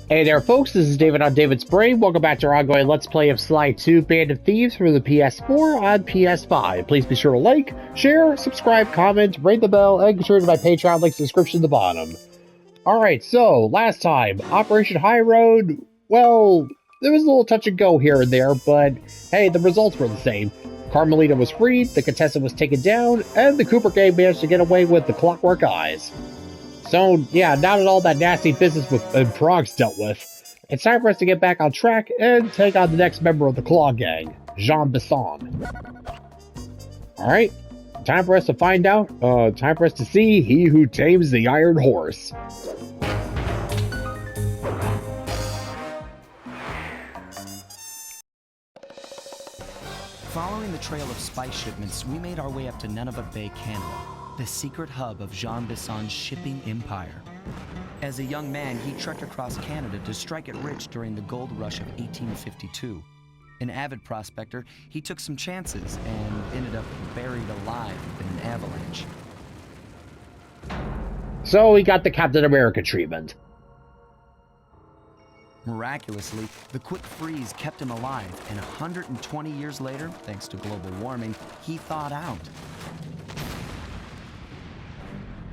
Hey there folks, this is David on David's Brain. Welcome back to our ongoing Let's Play of Sly 2 Band of Thieves for the PS4 on PS5. Please be sure to like, share, subscribe, comment, ring the bell, and contribute to my Patreon link in the description at the bottom. Alright, so, last time, Operation High Road, well, there was a little touch and go here and there, but hey, the results were the same. Carmelita was freed, the contestant was taken down, and the Cooper Gang managed to get away with the Clockwerk Eyes. So, yeah, now that all that nasty business with Prague's dealt with, it's time for us to get back on track and take on the next member of the Klaww Gang, Jean Bison. Alright, time for us to find out, time for us to see he who tames the Iron Horse. Following the trail of spice shipments, we made our way up to Nunavut Bay, Canada, the secret hub of Jean Bison's shipping empire. As a young man, he trekked across Canada to strike it rich during the gold rush of 1852. An avid prospector, he took some chances and ended up buried alive in an avalanche. So he got the Captain America treatment. Miraculously, the quick freeze kept him alive, and 120 years later, thanks to global warming, he thawed out.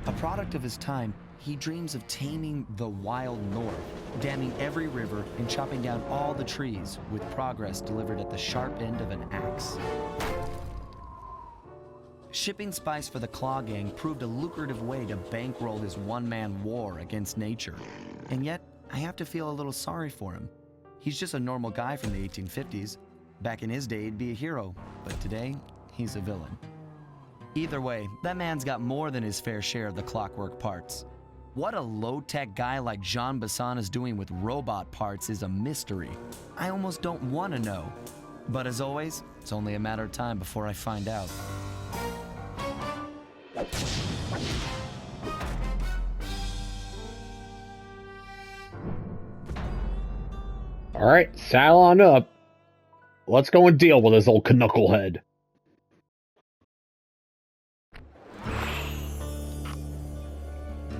A product of his time, he dreams of taming the wild north, damming every river and chopping down all the trees, with progress delivered at the sharp end of an axe. Shipping spice for the Klaww Gang proved a lucrative way to bankroll his one-man war against nature. And yet, I have to feel a little sorry for him. He's just a normal guy from the 1850s. Back in his day, he'd be a hero, but today, he's a villain. Either way, that man's got more than his fair share of the clockwork parts. What a low-tech guy like Jean Bison is doing with robot parts is a mystery. I almost don't want to know. But as always, it's only a matter of time before I find out. Alright, saddle on up. Let's go and deal with this old knucklehead.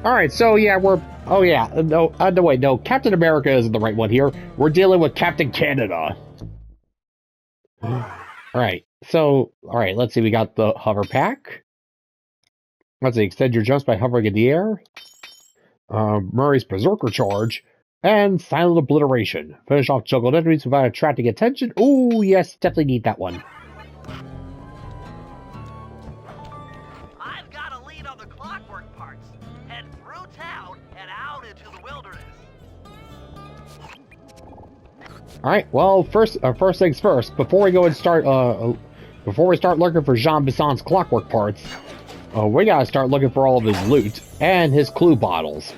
Alright, so yeah, no, Captain America isn't the right one here. We're dealing with Captain Canada. Alright, let's see, we got the hover pack. Let's see, extend your jumps by hovering in the air. Murray's Berserker Charge. And Silent Obliteration. Finish off juggled enemies without attracting attention. Ooh, yes, definitely need that one. I've got a lead on the clockwork parts. Head through town and out into the wilderness. Alright, well, first things first. Before we start looking for Jean Bison's clockwork parts, we gotta start looking for all of his loot and his clue bottles.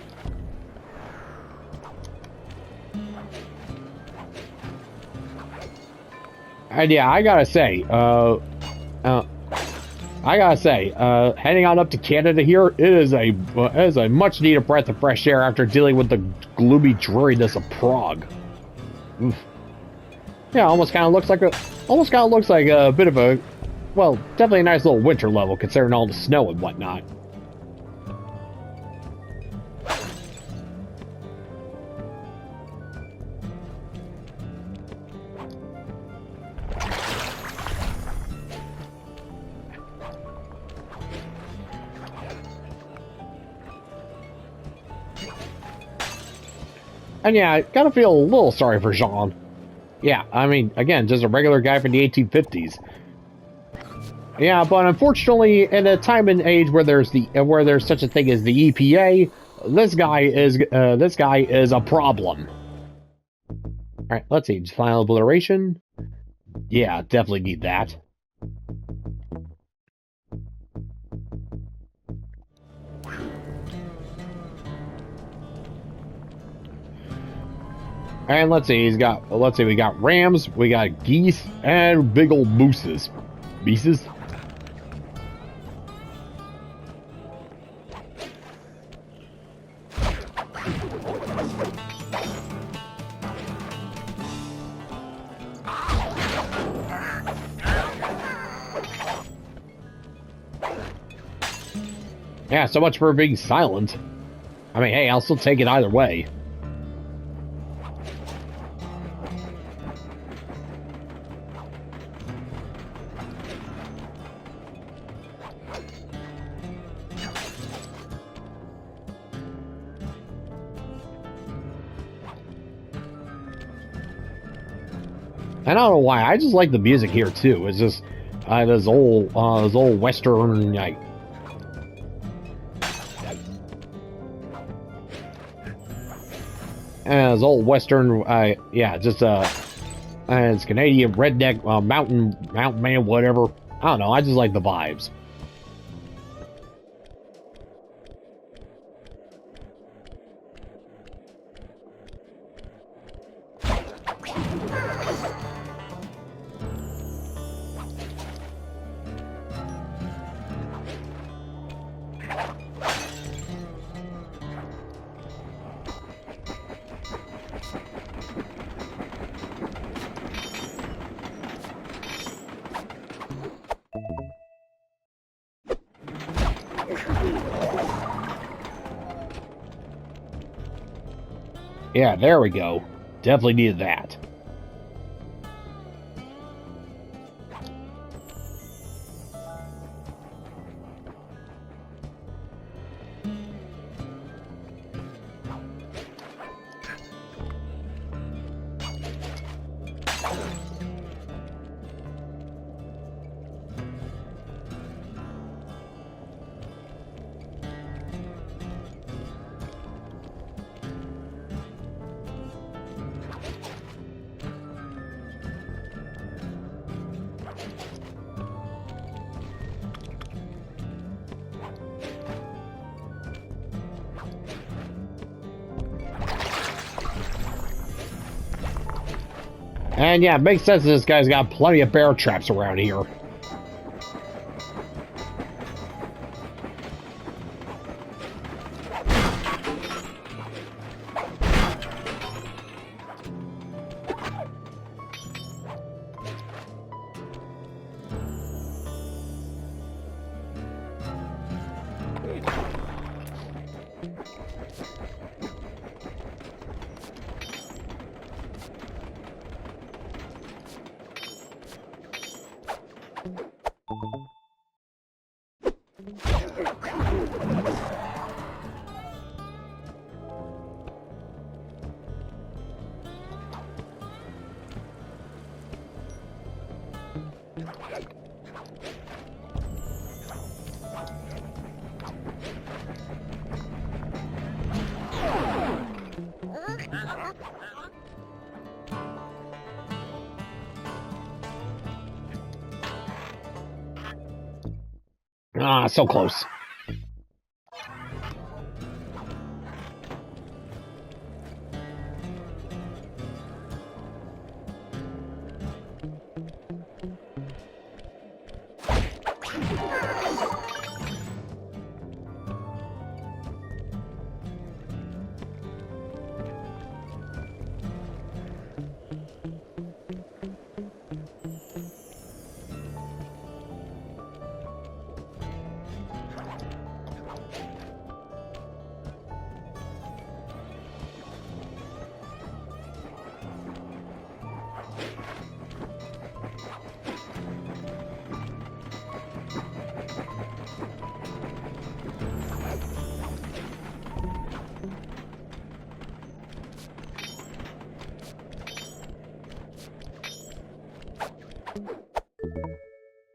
And yeah, I gotta say, heading on up to Canada here, it is a much needed breath of fresh air after dealing with the gloomy dreariness of Prague. Oof. Yeah, almost kind of looks like a bit of a, well, definitely a nice little winter level considering all the snow and whatnot. And yeah, I gotta feel a little sorry for Jean. Yeah, I mean, again, just a regular guy from the 1850s. Yeah, but unfortunately, in a time and age where there's such a thing as the EPA, this guy is a problem. All right, let's see. Just Final Obliteration. Yeah, definitely need that. And let's see, we got rams, we got geese, and big old mooses. Beasts? Yeah, so much for being silent. I mean, hey, I'll still take it either way. And I don't know why. I just like the music here too. It's just this old Western like. And this old Western, yeah, just it's Canadian redneck mountain man, whatever. I don't know. I just like the vibes. Yeah, there we go. Definitely needed that. And yeah, it makes sense that this guy's got plenty of bear traps around here. Ah, so close.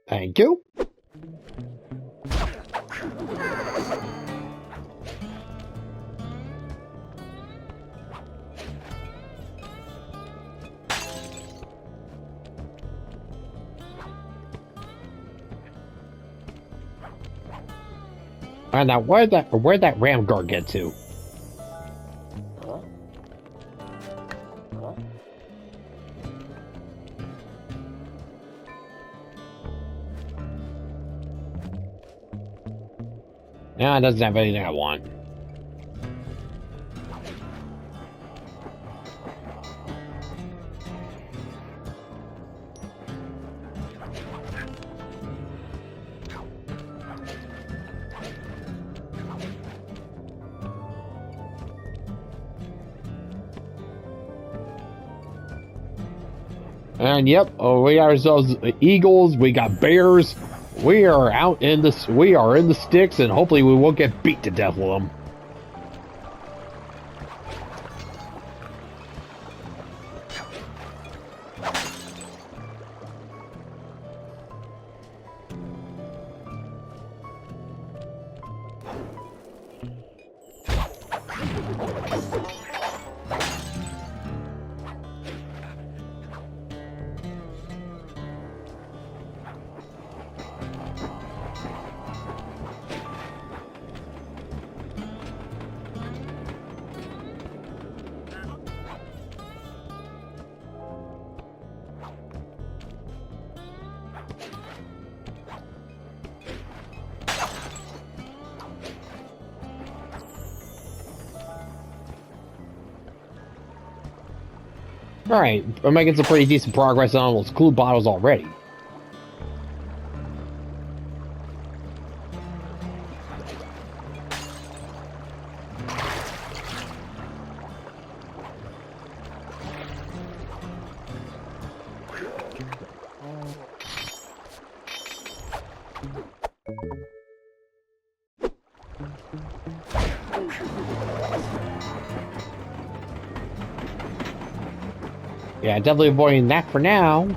Thank you. And now, where'd that ram guard get to? Yeah, it doesn't have anything I want. And yep, we got ourselves eagles, we got bears. We are out in the sticks, and hopefully we won't get beat to death with them. Alright, we're making some pretty decent progress on those glue bottles already. Yeah, definitely avoiding that for now.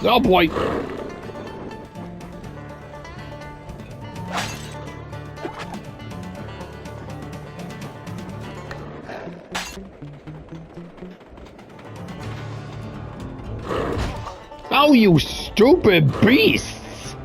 Oh boy! Oh, you stupid beasts!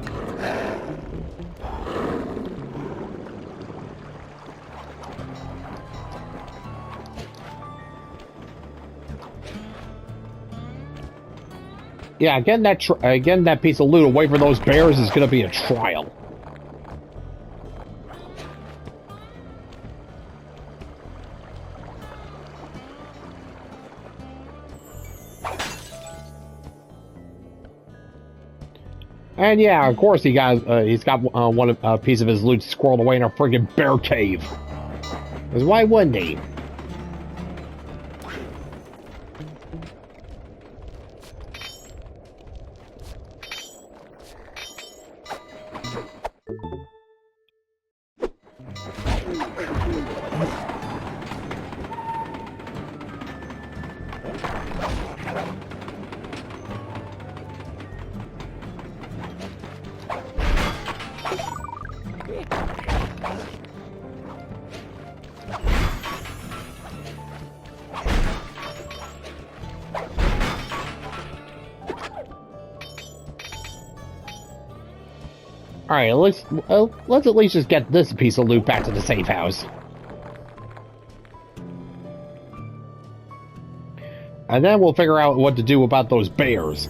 Yeah, getting that piece of loot away from those bears is going to be a trial. And yeah, of course he's got one piece of his loot squirreled away in a friggin' bear cave. Because why wouldn't he? Alright, let's at least just get this piece of loot back to the safe house. And then we'll figure out what to do about those bears.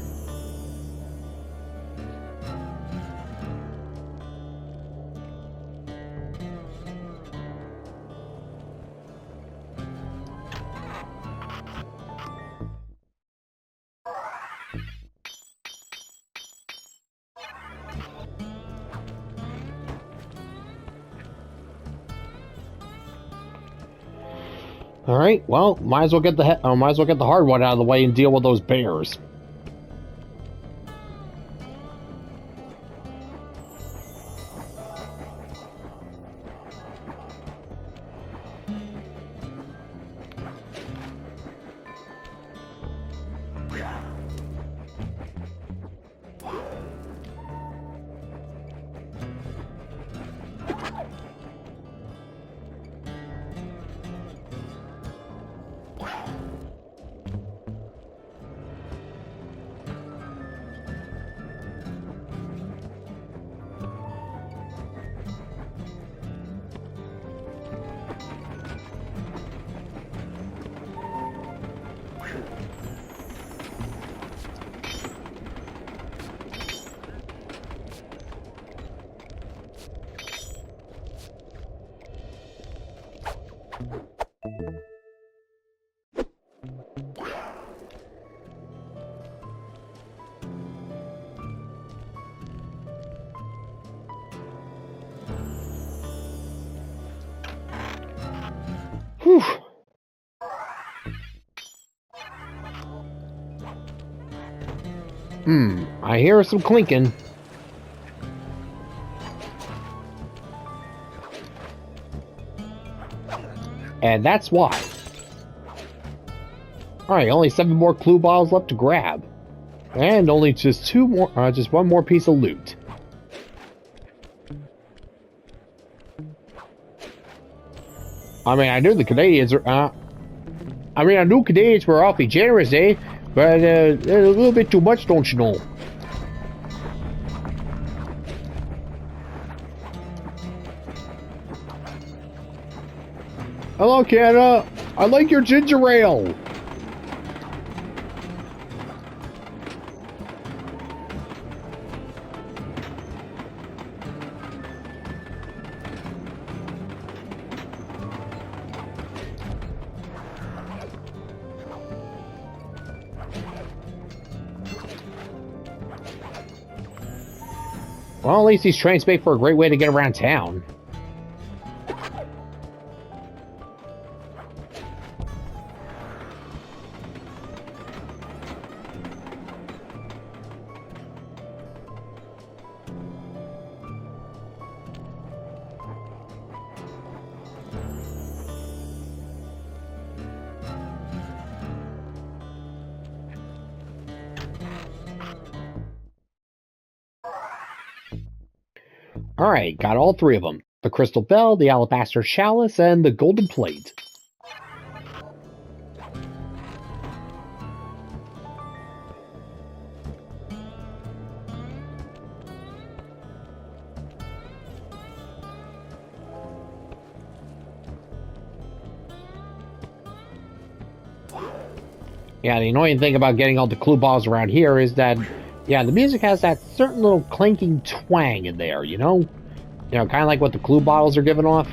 All right, well, might as well get the hard one out of the way and deal with those bears. Whew. I hear some clinking. And that's why. Alright, only 7 more clue bottles left to grab. And only just just one more piece of loot. I mean, I knew the Canadians are, I knew Canadians were awfully generous, eh? But, a little bit too much, don't you know? Hello, Canada. I like your ginger ale. Well, at least these trains make for a great way to get around town. Alright, got all 3 of them. The crystal bell, the alabaster chalice, and the golden plate. Yeah, the annoying thing about getting all the clue balls around here is that, yeah, the music has that certain little clanking twang in there, you know? You know, kind of like what the clue bottles are giving off.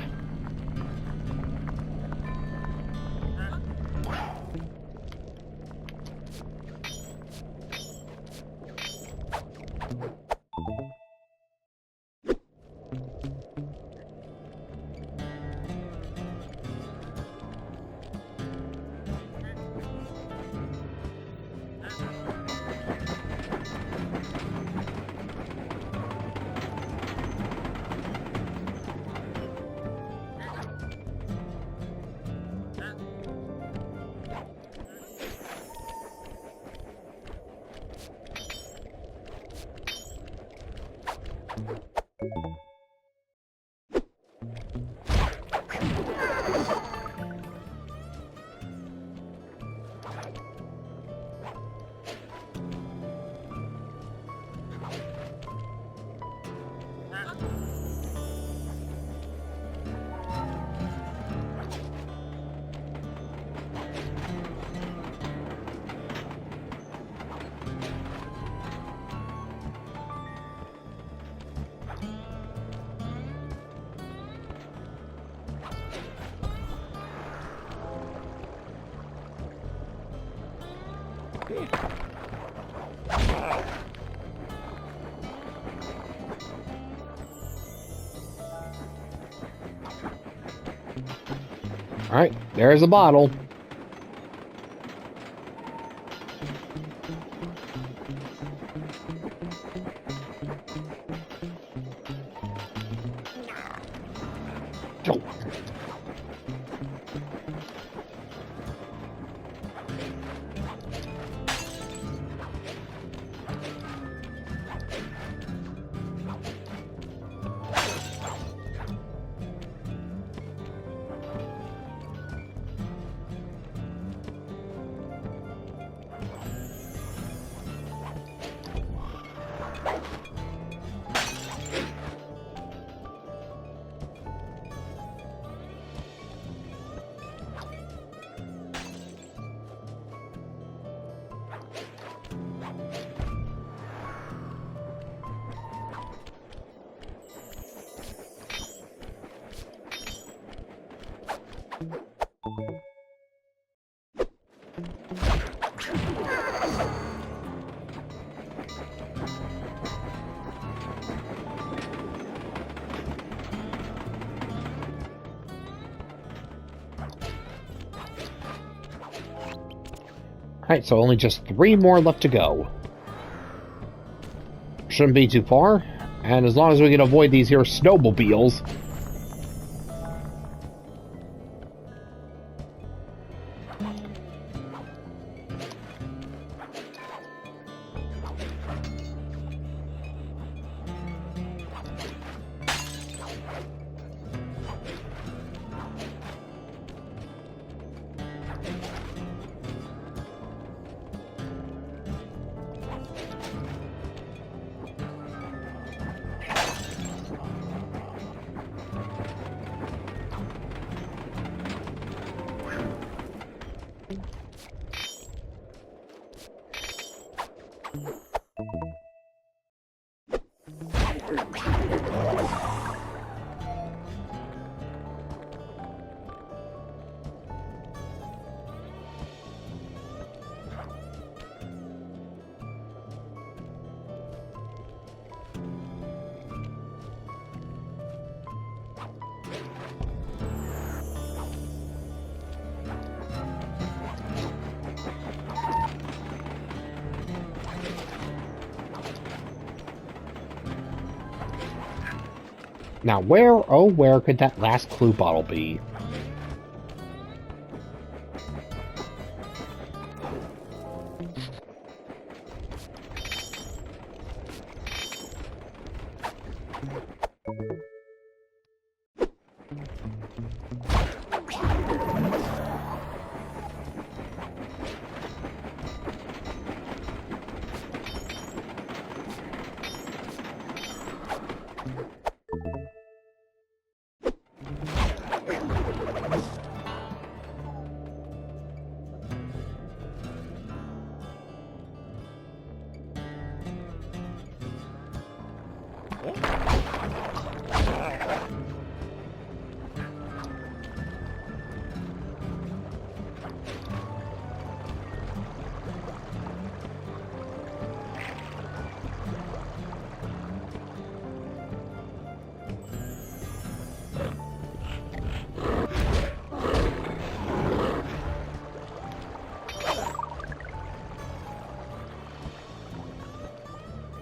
Alright, there's a bottle. Oh. Alright, so only just 3 more left to go. Shouldn't be too far, and as long as we can avoid these here snowmobiles. Now where, oh where could that last clue bottle be?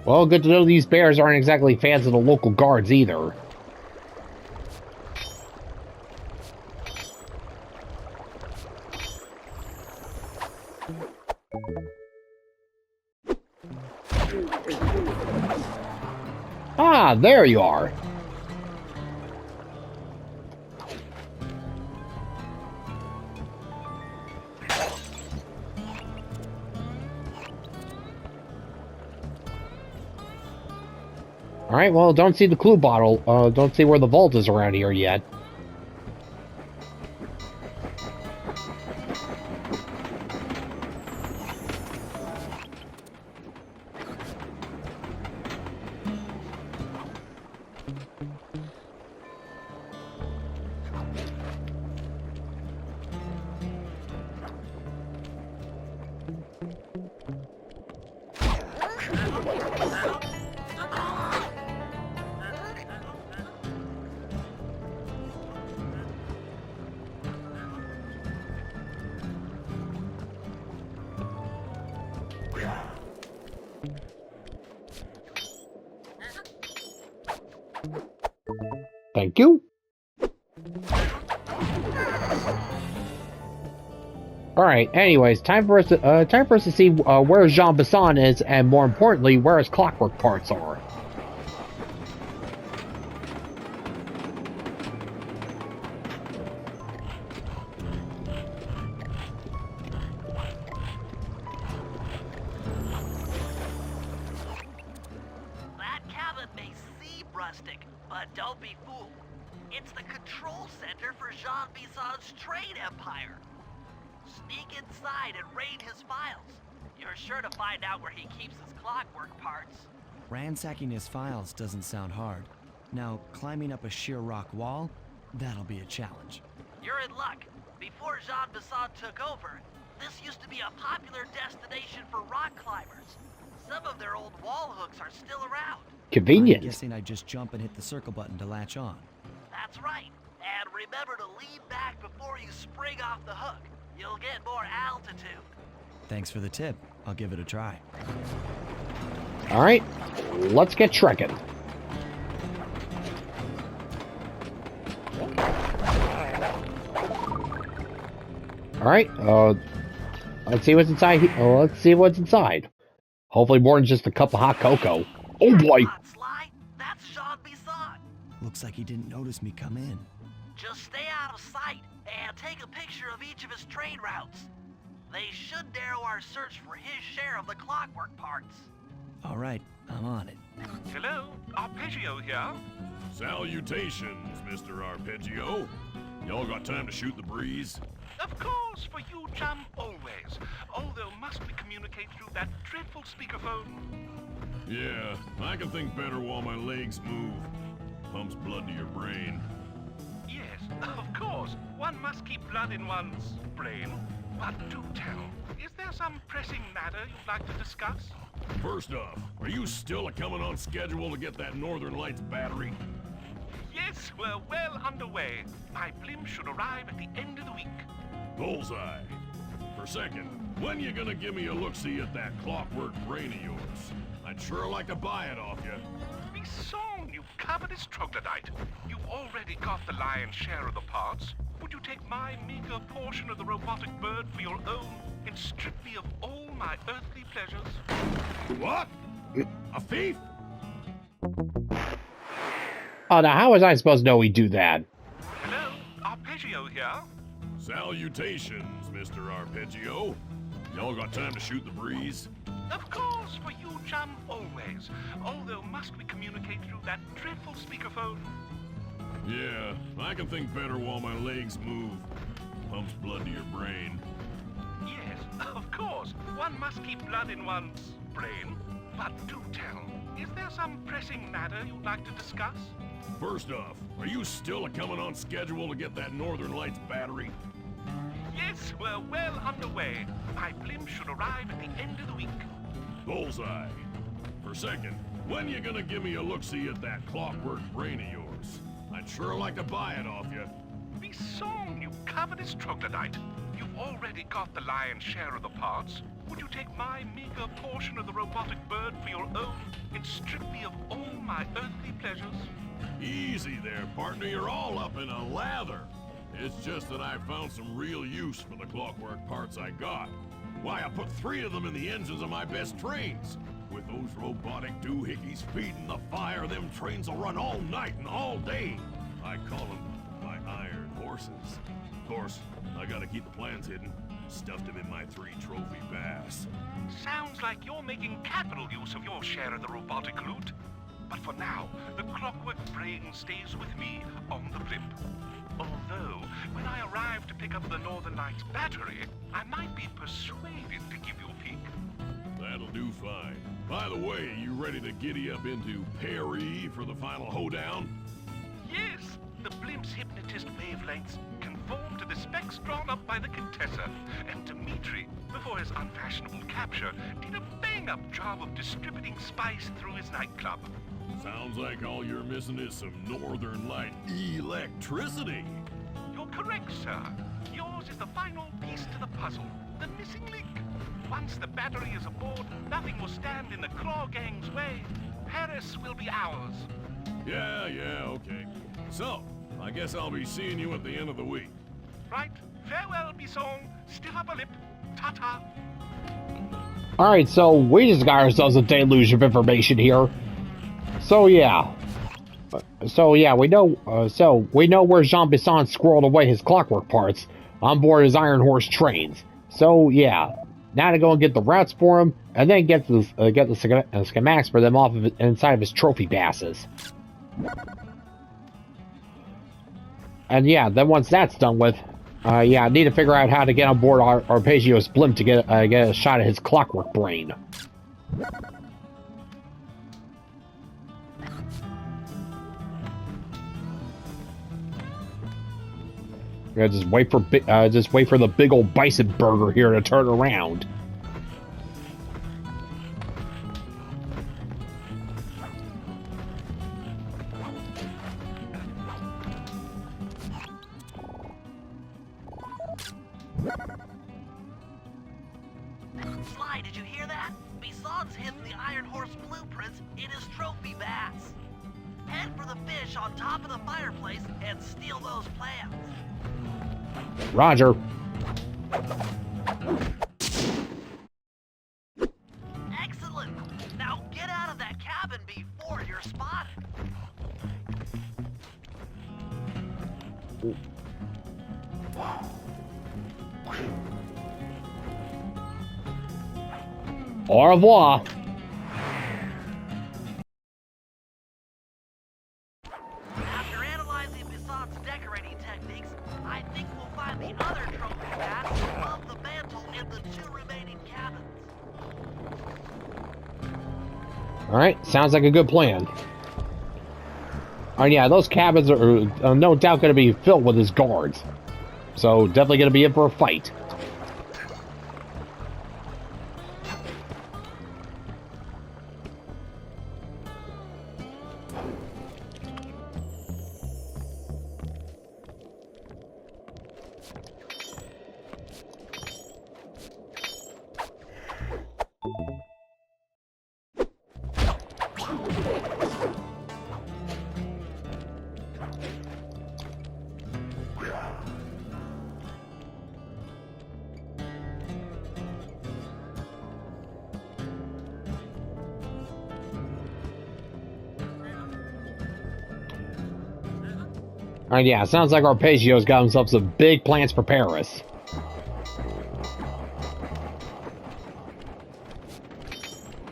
Well, good to know these bears aren't exactly fans of the local guards either. Ah, there you are. Alright, well, don't see the clue bottle. Don't see where the vault is around here yet. Thank you. Alright, anyways, time for us to see where Jean Bison is, and more importantly, where his clockwork parts are. That cabin may seem rustic, but don't be fooled. It's the control center for Jean Bison's trade empire. Sneak inside and raid his files. You're sure to find out where he keeps his clockwork parts. Ransacking his files doesn't sound hard. Now, climbing up a sheer rock wall, that'll be a challenge. You're in luck. Before Jean Bison took over, this used to be a popular destination for rock climbers. Some of their old wall hooks are still around. Convenient. I'm guessing I just jump and hit the circle button to latch on. That's right. And remember to lean back before you spring off the hook. You'll get more altitude. Thanks for the tip. I'll give it a try. Alright, let's get trekking. Alright, let's see what's inside. Let's see what's inside. Hopefully more than just a cup of hot cocoa. Oh boy! Sly, that's Jean Bison. Looks like he didn't notice me come in. Just stay out of sight and take a picture of each of his trade routes. They should narrow our search for his share of the clockwork parts. All right, I'm on it. Hello, Arpeggio here. Salutations, Mr. Arpeggio. Y'all got time to shoot the breeze? Of course, for you, chum, always. Although must we communicate communicate through that dreadful speakerphone. Yeah, I can think better while my legs move. Pumps blood to your brain. Yes, of course. One must keep blood in one's brain. But do tell, is there some pressing matter you'd like to discuss? First off, are you still coming on schedule to get that Northern Lights battery? Yes, we're well underway. My blimp should arrive at the end of the week. Bullseye. For second, when you gonna give me a look-see at that Clockwerk brain of yours? I'd sure like to buy it off you. Bison, you covetous troglodyte. You've already got the lion's share of the parts. Would you take my meager portion of the robotic bird for your own and strip me of all my earthly pleasures? What? A thief? Oh, now how was I supposed to know he'd do that? Hello, Arpeggio here. Salutations, Mr. Arpeggio. Y'all got time to shoot the breeze? Of course, for you, chum, always. Although must we communicate through that dreadful speakerphone? Yeah, I can think better while my legs move. Pumps blood to your brain. Yes, of course. One must keep blood in one's brain. But do tell, is there some pressing matter you'd like to discuss? First off, are you still coming on schedule to get that Northern Lights battery? Yes, we're well underway. My blimp should arrive at the end of the week. Bullseye. For second, when you gonna give me a look-see at that Clockwerk brain of yours? I'd sure like to buy it off you. Bison, you covetous troglodyte. You've already got the lion's share of the parts. Would you take my meager portion of the robotic bird for your own and strip me of all my earthly pleasures? Easy there, partner. You're all up in a lather. It's just that I found some real use for the Clockwerk parts I got. Why, I put 3 of them in the engines of my best trains. With those robotic doohickeys feeding the fire, them trains will run all night and all day. I call them my iron horses. Of course, I gotta keep the plans hidden. Stuffed them in my 3 trophy bass. Sounds like you're making capital use of your share of the robotic loot. But for now, the Clockwerk brain stays with me on the blimp. Although, when I arrive to pick up the Northern Lights battery, I might be persuaded to give you a peek. That'll do fine. By the way, you ready to giddy up into Perry for the final hoedown? Yes, the blimp's hypnotist wavelengths conform to the specs drawn up by the Contessa, and Dimitri, before his unfashionable capture, did a bang-up job of distributing spice through his nightclub. Sounds like all you're missing is some Northern Light electricity. You're correct, sir. Yours is the final piece to the puzzle, the missing link. Once the battery is aboard, nothing will stand in the Klaww Gang's way. Paris will be ours. Yeah, okay. So, I guess I'll be seeing you at the end of the week. Right. Farewell, Bison. Stiff upper lip. Ta-ta. Alright, so we just got ourselves a deluge of information here. So yeah, we know where Jean Bison squirreled away his Clockwerk parts on board his Iron Horse trains. So yeah, now to go and get the routes for him, and then get the schematics for them off of inside of his trophy basses. And yeah, then once that's done with, I need to figure out how to get on board Arpeggio's blimp to get a shot at his Clockwerk brain. Yeah, just wait for the big old Bison burger here to turn around. Sly, did you hear that? Bison's hidden the Iron Horse blueprints in his trophy bass. Head for the fish on top of the fireplace and steal those plans. Roger. Excellent. Now get out of that cabin before you're spotted. Au revoir. After analyzing Bison's decorating techniques, I think we'll find the other trophy bass above the mantle in the 2 remaining cabins. Alright, sounds like a good plan. Alright, yeah, those cabins are no doubt going to be filled with his guards. So, definitely going to be in for a fight. Alright, yeah, sounds like Arpeggio's got himself some big plans for Paris.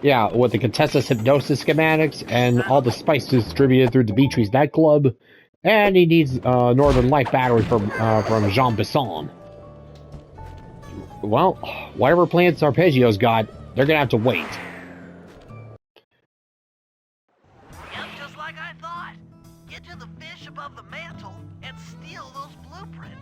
Yeah, with the Contessa's hypnosis schematics and all the spice distributed through Dimitri's nightclub. And he needs Northern Light battery from Jean Bison. Well, whatever plans Arpeggio's got, they're gonna have to wait. Yep, just like I thought. Get to the fish above the mantle and steal those blueprints.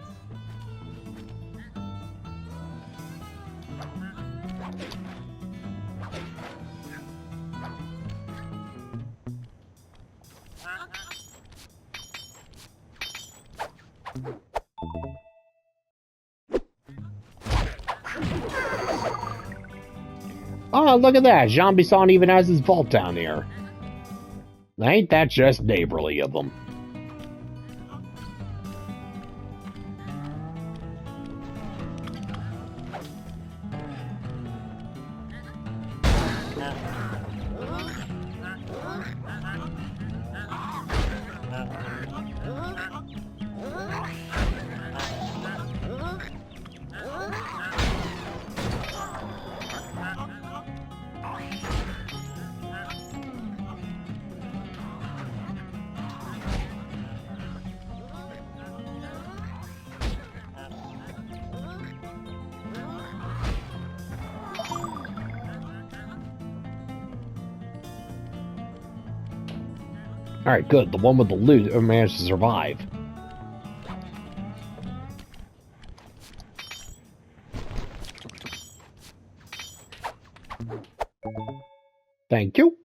Oh, look at that. Jean Bison even has his vault down here. Ain't that just neighborly of them? Alright, good. The one with the loot managed to survive. Thank you.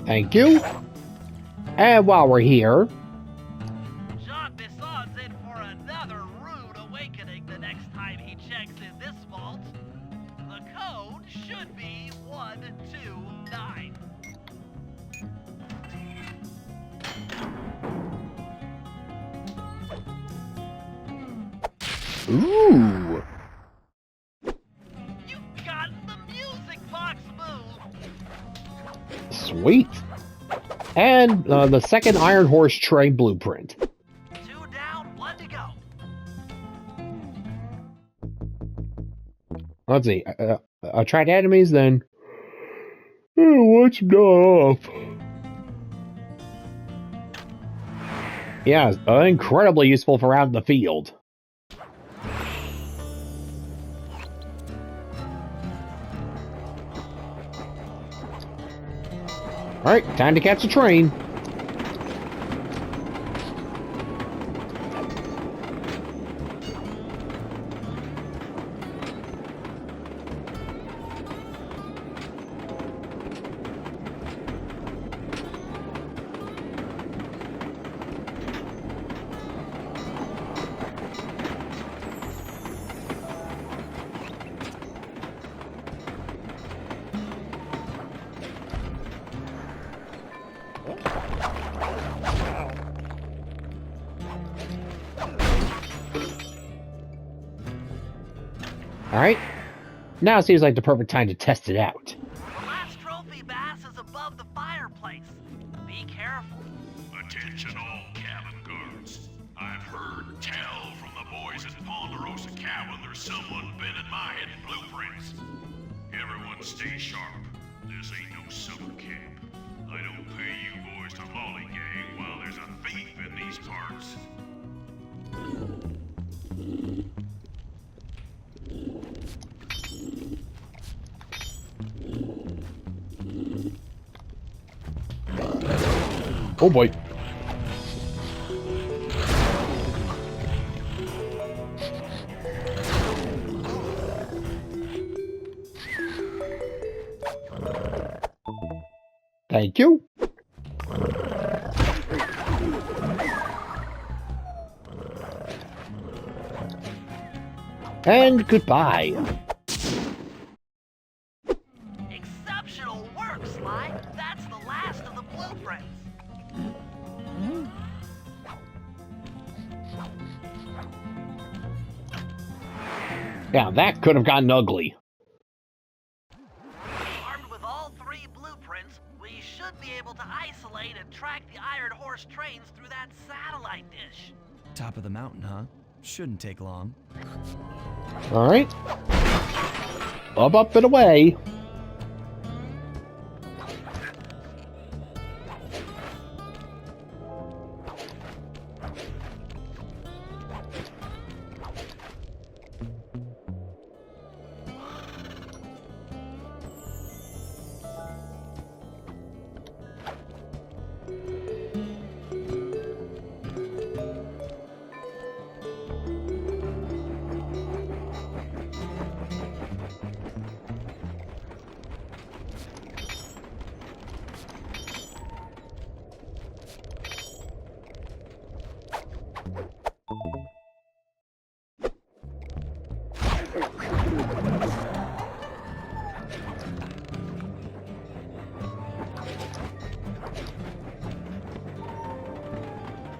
Thank you. And while we're here... Jean Bison's in for another rude awakening the next time he checks in this vault. The code should be 129. Ooh. You've gotten the music box move. Sweet. And the second Iron Horse train blueprint. 2 down, 1 to go. Let's see. Attract enemies, then... what's off? Yeah, incredibly useful for out in the field. Alright, time to catch a train. Alright. Now seems like the perfect time to test it out. The last trophy bass is above the fireplace. Be careful. Attention all cabin guards. I've heard tell from the boys at Ponderosa Cabin there's someone been at my hidden blueprints. Everyone stay sharp. This ain't no summer camp. I don't pay you boys to lollygag while there's a thief in these parts. Oh boy. Thank you. And goodbye. Exceptional work, Sly. That's the last of the blueprints. Now that could have gotten ugly. Armed with all 3 blueprints, we should be able to isolate and track the Iron Horse trains through that satellite dish. Top of the mountain, huh? Shouldn't take long. Alright. Up and away.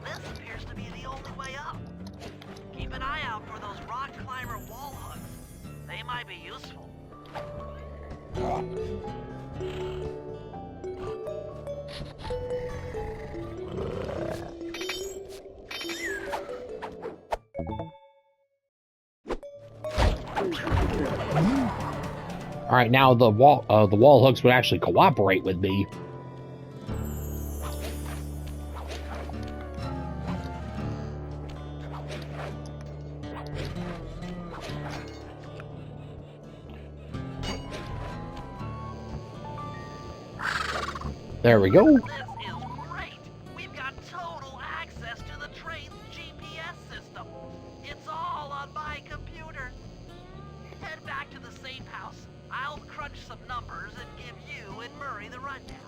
This appears to be the only way up. Keep an eye out for those rock climber wall hooks. They might be useful. Alright, now the wall hooks would actually cooperate with me. There we go. This is great. We've got total access to the train's GPS system. It's all on my computer. Head back to the safe house. I'll crunch some numbers and give you and Murray the rundown.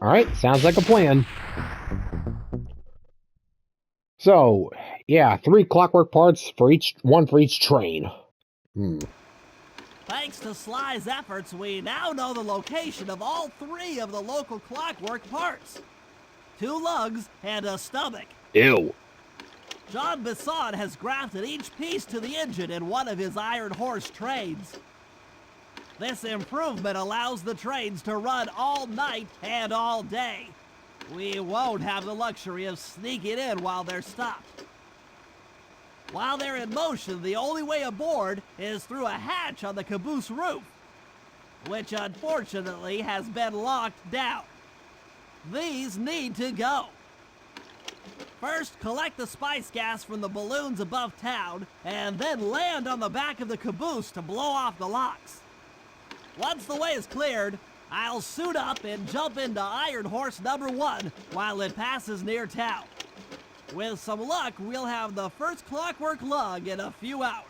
Alright, sounds like a plan. So, yeah, 3 clockwork parts for one for each train. Thanks to Sly's efforts, we now know the location of all 3 of the local clockwork parts. 2 lugs and a stomach. Ew. John Bison has grafted each piece to the engine in one of his Iron Horse trains. This improvement allows the trains to run all night and all day. We won't have the luxury of sneaking in while they're stopped. While they're in motion, the only way aboard is through a hatch on the caboose roof, which unfortunately has been locked down. These need to go. First, collect the spice gas from the balloons above town, and then land on the back of the caboose to blow off the locks. Once the way is cleared, I'll suit up and jump into Iron Horse number 1 while it passes near town. With some luck, we'll have the first Clockwerk Lung in a few hours.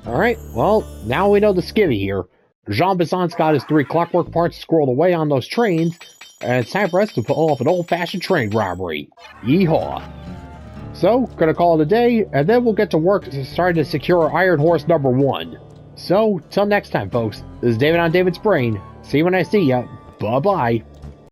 Alright, well, now we know the skivvy here. Jean Bison's got his 3 clockwork parts squirreled away on those trains, and it's time for us to pull off an old-fashioned train robbery. Yeehaw. So, gonna call it a day, and then we'll get to work starting to secure Iron Horse number 1. So, till next time, folks, this is David on David's Brain. See you when I see ya. Bye-bye.